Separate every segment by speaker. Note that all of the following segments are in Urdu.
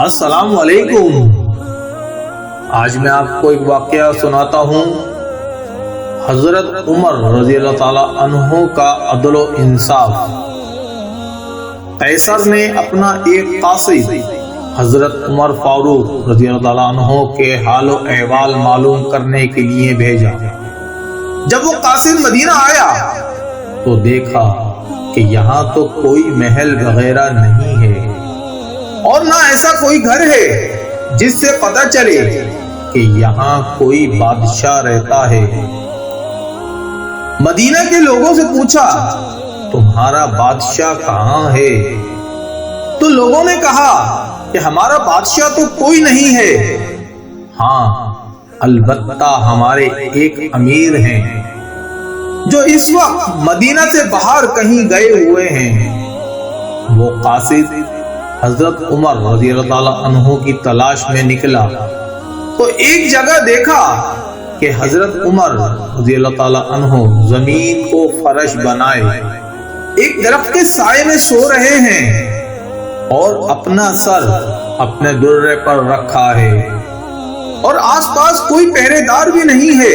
Speaker 1: السلام علیکم۔ آج میں آپ کو ایک واقعہ سناتا ہوں حضرت عمر رضی اللہ تعالی عنہ کا عدل و انصاف۔ قیصر نے اپنا ایک قاصد حضرت عمر فاروق رضی اللہ تعالی عنہ کے حال و احوال معلوم کرنے کے لیے بھیجا۔ جب وہ قاصد مدینہ آیا تو دیکھا کہ یہاں تو کوئی محل وغیرہ نہیں ہے اور نہ ایسا کوئی گھر ہے جس سے پتہ چلے کہ یہاں کوئی بادشاہ رہتا ہے۔ مدینہ کے لوگوں سے پوچھا تمہارا بادشاہ کہاں ہے؟ تو لوگوں نے کہا کہ ہمارا بادشاہ تو کوئی نہیں ہے، ہاں البتہ ہمارے ایک امیر ہیں جو اس وقت مدینہ سے باہر کہیں گئے ہوئے ہیں۔ وہ قاصد حضرت عمر رضی اللہ تعالی عنہ کی تلاش میں نکلا تو ایک جگہ دیکھا کہ حضرت عمر رضی اللہ تعالی عنہ زمین کو فرش بنائے ایک درخت کے سائے میں سو رہے ہیں اور اپنا سر اپنے درے پر رکھا ہے اور آس پاس کوئی پہرے دار بھی نہیں ہے۔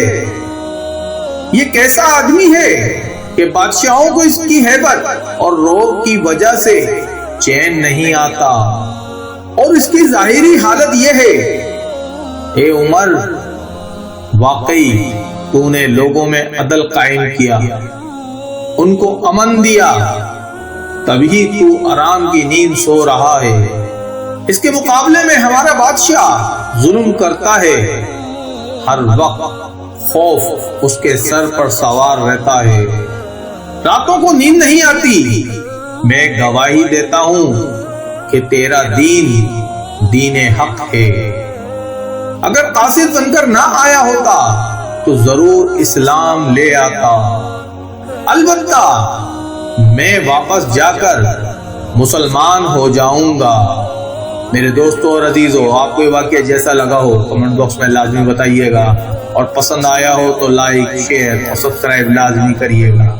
Speaker 1: یہ کیسا آدمی ہے کہ بادشاہوں کو اس کی ہیبت اور روب کی وجہ سے چین نہیں آتا، اور اس کی ظاہری حالت یہ ہے۔ اے عمر، واقعی تو نے لوگوں میں عدل قائم کیا، ان کو امن دیا، تبھی تو آرام کی نیند سو رہا ہے۔ اس کے مقابلے میں ہمارا بادشاہ ظلم کرتا ہے، ہر وقت خوف اس کے سر پر سوار رہتا ہے، راتوں کو نیند نہیں آتی۔ میں گواہی دیتا ہوں کہ تیرا دین حق ہے۔ اگر قاصد بن کر نہ آیا ہوتا تو ضرور اسلام لے آتا، البتہ میں واپس جا کر مسلمان ہو جاؤں گا۔ میرے دوستوں اور عزیزوں، آپ کو یہ واقعہ جیسا لگا ہو کمنٹ باکس میں لازمی بتائیے گا، اور پسند آیا ہو تو لائک، شیئر اور سبسکرائب لازمی کریے گا۔